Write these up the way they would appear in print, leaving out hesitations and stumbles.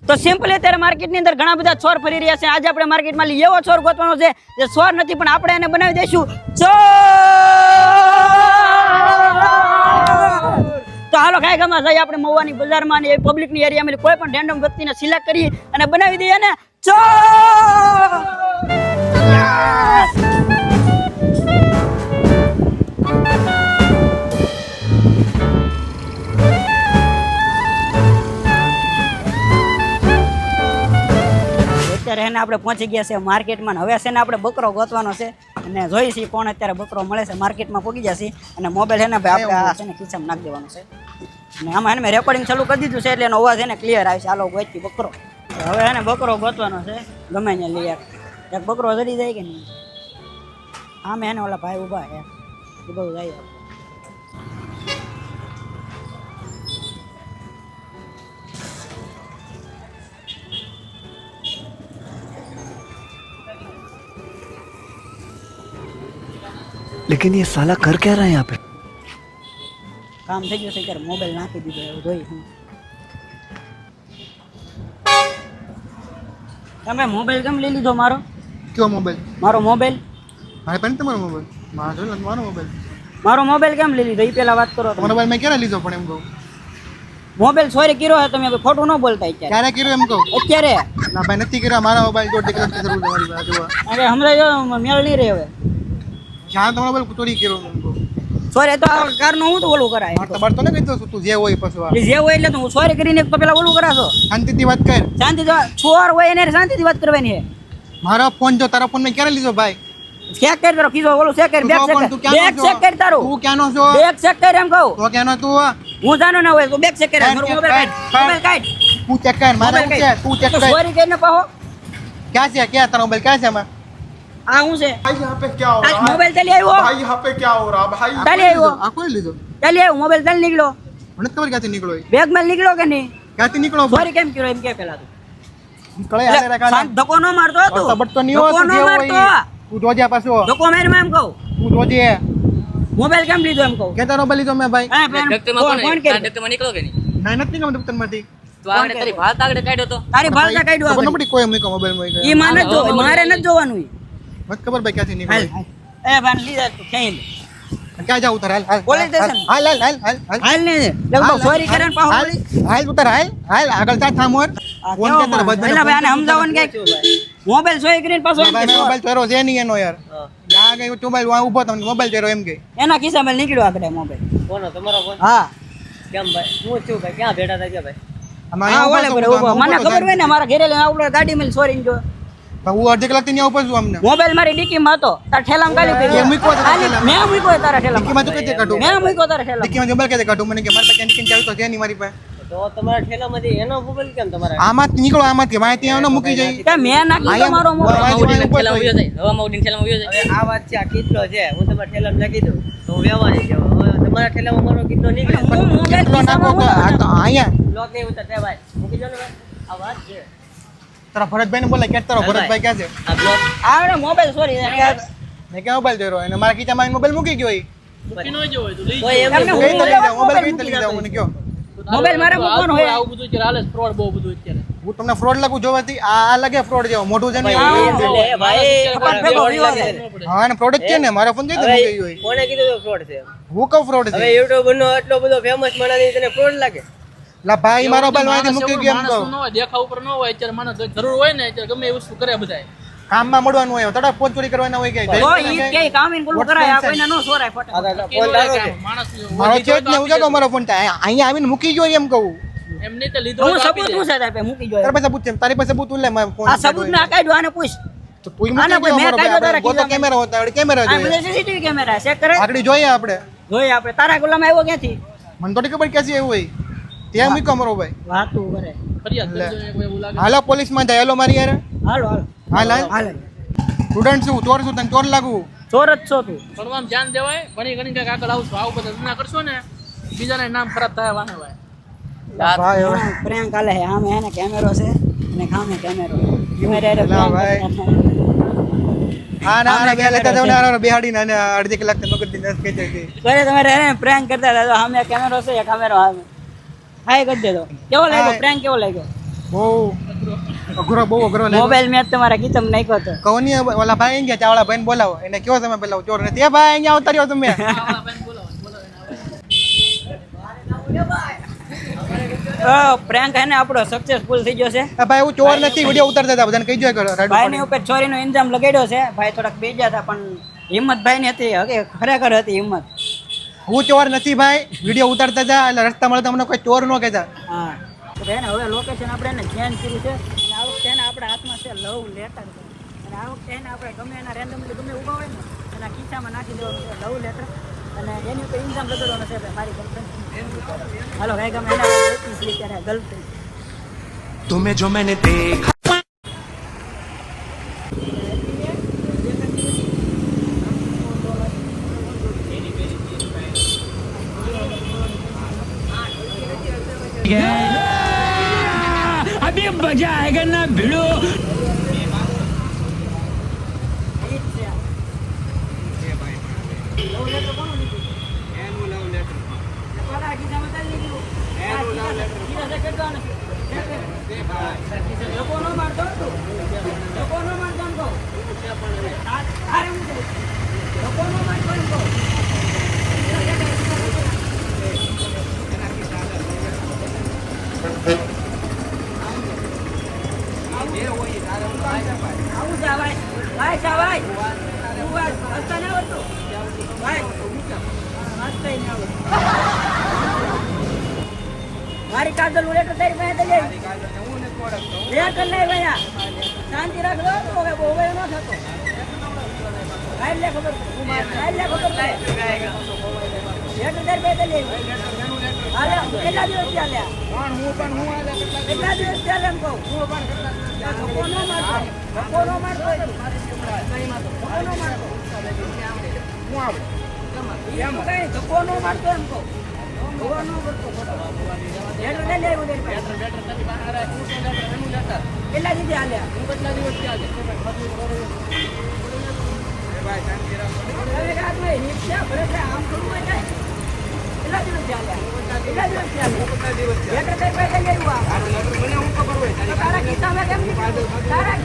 તો સિમ્પલ અત્યારે માર્કેટની અંદર ઘણા બધા ચોર ફરી રહ્યા છે. આજે આપણે માર્કેટમાં એવો ચોર ગોતવાનો છે જે ચોર નથી પણ આપણે એને બનાવી દઈશું ચોર. તો હાલો ખાઈ ગામમાં જઈએ આપણે મહુવાની બજારમાં અને પબ્લિકની એરિયામાં કોઈ પણ રેન્ડમ વ્યક્તિને સિલેક્ટ કરી અને બનાવી દઈએ ને ચોર. અત્યારે એને આપણે પહોંચી ગયા છે માર્કેટમાં. હવે છે ને આપણે બકરો ગોતવાનો છે અને જોઈ છીએ કોણ અત્યારે બકરો મળે છે. માર્કેટમાં પહોંચી ગયા છીએ અને મોબાઈલ છે ને ભાઈ આપણે આ છે ને ખીચામાં નાખી દેવાનો છે અને આમાં એને મેં રેકોર્ડિંગ ચાલુ કરી દીધું છે એટલે એનો અવાજ એને ક્લિયર આવે છે. હાલો ગોતી બકરો. હવે એને બકરો ગોતવાનો છે ગમે ને લઈ એક બકરો જડી જાય કે નહીં. આમે એને ઓલા ભાઈ ઊભા છે એ બહુ જાય. लेकिन ये साला कर क्या रहा है यहाँ पे? કામ થઈ ગયું છે ત્યારે મોબાઈલ નાખી દીધો એવું જોઈ હું. તમે મોબાઈલ કેમ લઈ લીધો મારો? કયો મોબાઈલ? મારો મોબાઈલ મારે પણ તમારો મોબાઈલ મારો જોઈ લો મારો મોબાઈલ. મારો મોબાઈલ કેમ લઈ લીધો એ પેલા વાત કરો. તમારો મોબાઈલ મેં ક્યારે લીધો પણ એમ કહું? મોબાઈલ ચોરી કર્યો છે તમે ખોટું ન બોલતા અત્યારે. ક્યારે કર્યો એમ કહું? અત્યારે ના ભાઈ નથી કર્યો. મારા મોબાઈલ તો ડિક્લેર કરવું તમારી પાસે જોવા. અરે હમણાં જો મેળ નહીં રહે હવે. જ્યાં તમારો મોબાઈલ ચોરી કર્યો એમ કહું. ચોરી તો આ કારનું હું તો ઓલું કરાય. મારે તમારે તો ને કીધું તું જે હોય પછી એ જે હોય એટલે તો હું ચોરી કરીને તો પેલા ઓલું કરાશો. શાંતિથી વાત કર. શાંતિ ચોર હોય એને શાંતિથી વાત કરવાની છે. મારો ફોન જો તારા ફોન મેં ક્યારે લીધો ભાઈ? ચેક કરી તારો કીધો ઓલું ચેક કરી બેક ચેક કરી તારું તું ક્યાંનો છો? બેક ચેક કરી એમ કહું. તો ક્યાંનો તું? હું જાણો ના હોય તો બેક ચેક કરી મારો મોબાઈલ કાઢ. તું ચેક કર. મારે શું છે? તું ચેક કર. ચોરી કરીને પાહો ક્યાં છે? ક્યાં તારો મોબાઈલ ક્યાં છે એમાં? આ હું છે भाई यहाँ पे क्या हो આ रहा है? મોબાઈલ ચાલી આવ્યો भाई यहाँ पे क्या हो रहा है भाई? ચાલી આવ્યો આ કોઈ લીધો? ચાલી આવ્યો મોબાઈલ ચાલી નીકળ્યો મને ખબર ક્યાંથી નીકળો? બેગ માં નીકળ્યો કે નહીં? ક્યાંથી નીકળો? ચોરી કેમ કર્યો એમ કે પેલા તું નીકળે હાલે રે કાના. ધક્કો ન મારતો તું બટ તો નહીં હોય. ધક્કો ન તું જે મારતો હોય તું જોજે પાછો. ધક્કો મારીમાં એમ કહું તું જોજે. મોબાઈલ કેમ લીધો એમ કહું. કે તારો મોબાઈલ લીધો મેં ભાઈ? હા ફોન કરી ના નથી ગમે દફતરમાંથી. તારી ભાષા કાઢ્યો ખબર ન પડી કોઈ મૂકો મોબાઈલ માં. ઈ માને જો મારે નથી જોવાનું ઈ. મને ખબર ભાઈ ક્યાંથી નીકળે. એ ભાન લીધા તું ખેંચ ક્યાં જાવ ઉતાર? હાલ પોલીસ સ્ટેશન. હાલ હાલ હાલ હાલ હાલ હાલ ને લગભગ ચોરી કરે ને પાહો હાલ હાલ ઉતાર હાલ હાલ આગળ જા થામોર. ફોન કે તારા બદલે પેલા ભાઈ આને સમજાવવાનું કે મોબાઈલ ચોરી કરીને પાછો એમ કે મોબાઈલ ચોરો છે નહીં એનો યાર. જા ગઈ મોબાઈલ વાં ઊભો તમને મોબાઈલ ચોરો એમ કે એના ખિસ્સામાં નીકળ્યો આગળ મોબાઈલ. કોનો તમારો ફોન? હા કેમ ભાઈ હું છું ભાઈ ક્યાં ભેટા થઈ ગયા ભાઈ? આમાં હા અહીંયા ઓલે ઊભો પર તો ઉભો મને ખબર હોય ને મારા ઘરે લઈને આપણે ગાડી માં ચોરીને જો હું અડધી કલાક થી ઉપર છું અમને. મોબાઈલ મારી ડીકીમાં હતો તાર ઠેલામાં કાઢી એ મૂક્યો તો ખાલી મેં મૂક્યો તારા ઠેલામાં ડીકીમાં તું કઈ કાઢું? મેં મૂક્યો તારા ઠેલામાં ડીકીમાં મોબાઈલ કઈ કાઢું? મને કે મારી પાસે કેન્ટીન ચાલુ તો છે નહીં મારી પાસે. તો તમારા ઠેલામાંથી એનો મોબાઈલ કેમ તમારા? આમાંથી નીકળો આમાંથી માહિતી આનો મૂકી જાય. કે મેં નાખી તો મારો મોબાઈલ હવામાં ઉડીને ઠેલામાં વયો જાય. હવે આ વાત છે આ કિટલો છે હું તમારા ઠેલામાં નાખી દઉં તો હું વ્યવહારિક છે. હવે તમારા ઠેલામાં મારો કિટલો નીકળે હું મોબાઈલ કેટલો નાખો તો આ તો અહીંયા બ્લોક નહીં ઉતરતા ભાઈ મૂકી દો ને ભાઈ આ વાત છે. તારા ભરતભાઈ ને બોલે કે તારો ભરતભાઈ ક્યાં છે? આ બ્લોક આ મોબાઈલ ચોરી મેં ક્યાં મોબાઈલ જોયો એને મારા ખીચામાં મોબાઈલ મૂકી ગયો. કોઈ એમ એમને નહીં. કઈ તો લઈ જાઓ મોબાઈલ મોબાઈલ કઈ તો લઈ જાઓ મને કયો. મોબાઈલ મારે મૂકવાનો હોય હું તમને ફ્રોડ લાગુ જોવાથી આ લાગે ફ્રોડ જેવો મોઢું છે ને એ ભાઈ કપાટ ભેગો વિવાદ છે. હા એને ફ્રોડ જ છે ને મારો ફોન કઈ તો મૂકી ગયો. કોને કીધું ફ્રોડ છે? હું કહું ફ્રોડ હવે છે. યુટ્યુબ નો એટલો બધો ફેમસ બનાવી તને ફ્રોડ લાગે? લા ભાઈ મારો મોબાઈલ વાંચી મૂકી ગયો એમ કહું. દેખાવ ઉપર ન હોય અત્યારે મને જરૂર હોય ને અત્યારે ગમે એ વસ્તુ કરે બધાય. કામમાં મળવાનું હોય તડા ફોન ચોરી કરવાના હોય કે તો ઈ કે કામીન બોલું કરાય આ કોઈને નો સોરાય ફટાફટ. ફોન તારો છે. માણસ મારો છે જ ને હું જાતો મારો ફોન અહીંયા આવીને મૂકી ગયો એમ કહું. એમને તો લીધો હું હોય તો આપી સબૂત દે. હું છે તાર પાસે મૂકી જો તારી પાસે સબૂત છે તારી પાસે સબૂત લે મારો ફોન આ સબૂત ના કાઢ્યો આને પૂછ તો તું આના મૂકી કોઈ ગયો મેં કાઢ્યો તારા મારો ખીચામાં. કેમેરા હોતા આવડે કેમેરા આ જોઈએ બધે સીસીટીવી કેમેરા ચેક કરે આગળ જોઈએ આપણે. જોઈએ આપણે તારા ગુલામાં આવ્યો ક્યાંથી મને તો ખબર ક્યાંથી એવું હોય ત્યાં મૂક્યો મારો ભાઈ. વાતું કરે ફરિયાદ કરજો ને કોઈ એવું લાગે. હાલો પોલીસમાં જાય હાલો મારી યાર. હાલો હાલો હાલ હાલ હાલ સ્ટુડન્ટ છું ચોર છું તને ચોર લાગુ. ચોર જ છો તું ભણવામાં ધ્યાન દેવાય ઘણી ઘણી કઈક આગળ આવશું આવું બધા ધંધા કરશો ને બીજાને નામ ખરાબ થાય વાને ભાઈ. ભાઈ હવે. પ્રેંક હાલે છે આમે એને કેમેરો છે અને ખામે કેમેરો કેમેરા રે ના ભાઈ. હા ના ના બે લેતા જાવ ને બેહાડીને અને અડધી કલાક તમે કરી દીધા કે છે કરે તમારે એને પ્રેન્ક કરતા હતા તો સામે કેમેરો છે એક કેમેરો સામે હાય કરી દેતો કેવો લાગ્યો પ્રેન્ક કેવો લાગ્યો બહુ બહુ અઘરો લાગ્યો. મોબાઈલ મેં તમારા ગીતમ નાખ્યો હતો. કહો નહીં ઓલા ભાઈ અહીંયા ચાવડા ભાઈને બોલાવો એને કયો તમે પેલા ચોર નથી એ ભાઈ અહીંયા આવતા રહ્યો તમે પ્રેન્ક હે ને આપણો સક્સેસફુલ થઈ ગયો છે. એ ભાઈ હું ચોર નથી વિડીયો ઉતારતા હતા બધાને કહી જો ભાઈની ઉપર ચોરીનો ઇલ્ઝામ લગાડ્યો છે. ભાઈ થોડાક બેજા હતા પણ હિંમત ભાઈની હતી ખરેખર હતી હિંમત. હું ચોર નથી ભાઈ વિડીયો ઉતારતા હતા એટલે રસ્તા મળે તમને કોઈ ચોર ન કહેતા. હા તો એને હવે લોકેશન આપણે એને ચેન્જ કર્યું છે અને આ વખતે એને આપણા હાથમાં છે લવ લેટર અને આ વખતે એને આપણે ગમે એના રેન્ડમલી ગમે ઊભા હોય ને એના ખિસ્સામાં નાખી દેવાનું છે લવ લેટર અને એની ઉપર ઇન્જામ લગાડવાનો છે મારી ગર્લફ્રેન્ડ. હાલો ભાઈ ગમે એના ત્યારે ગર્લફ્રેન્ડ तुम्हें जो मैंने देखा अभी मजा आएगा ना भिड़ो. મારી કાજલ ઉડે તો તારી પાસે લઈ લેટર લઈ ભૈયા શાંતિ રાખો હવે બહુ ન થતો કાઈ લે ખબર કાઈ લે ખબર લેટર તારી પાસે લઈ હાલે કેટલા દિવસ ચાલ્યા પણ હું આલે કેટલા દિવસ ચાલે એમ કહું હું પણ કોનો મારતો કોનો મારતો હું આવડે એમ કઈ ધક્કો નો મારતો એમ કહું કેટલા દિવસ હાલ્યા આમ થોડું હોય જાય કેટલા દિવસ તારા કિસ્સામાં કેમ તારા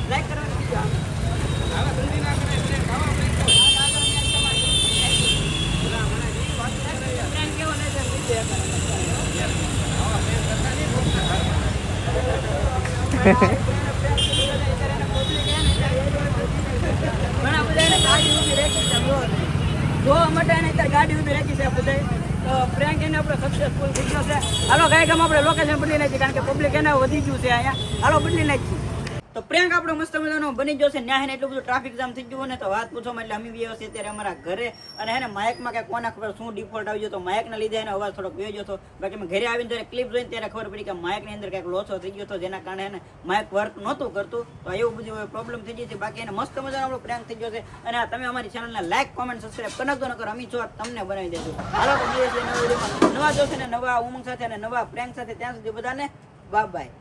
લાઈક કરવાનું કીધું આમ. પ્રેન્ક કેવો નહીં છે, બીજું ઘણા બધા એને ગાડી ઊભી રાખી છે જોવા માટે એને અત્યારે ગાડી ઊભી રાખી છે બધા. તો પ્રેન્ક એને આપણે સક્સેસફુલ થઈ ગયો છે. હાલો ગાય આપણે લોકેશન બદલી નાખીએ કારણ કે પબ્લિક એને વધી ગયું છે અહીંયા. હાલો બદલી નાખીએ. તો પ્રેન્ક આપણો મસ્ત મજાનો બની ગયો છે. ન્યા એટલું બધું ટ્રાફિક જામ થઈ ગયું ને તો વાત પૂછવામાં એટલે અમે બી છે અત્યારે અમારા ઘરે અને એને માઇકમાં કે કોના ખબર શું ડિફોલ્ટ આવી ગયો તો માઇકના લીધે એનો અવાજ થોડોક વયો ગયો હતો. બાકી અમે ઘરે આવીને ત્યારે ક્લિપ જોઈને ત્યારે ખબર પડી કે માઇકની અંદર કંઈક લોચો થઈ ગયો હતો જેના કારણે એને માઇક વર્ક નહોતું કરતું. તો એવું બધું પ્રોબ્લેમ થઈ ગઈ છે. બાકી એને મસ્ત મજાનો આપણો પ્રેન્ક થઈ ગયો છે. અને તમે અમારી ચેનલને લાઈક કોમેન્ટ સબસ્ક્રાઈબ કરી નાખજો નકર અમે જો તમને બનાવી દેજો. હાલો તો મળીએ છીએ નવા વિડીયોમાં નવા જોશે ને નવા ઉમંગ સાથે અને નવા પ્રેન્ક સાથે. ત્યાં સુધી બધાને બાય બાય.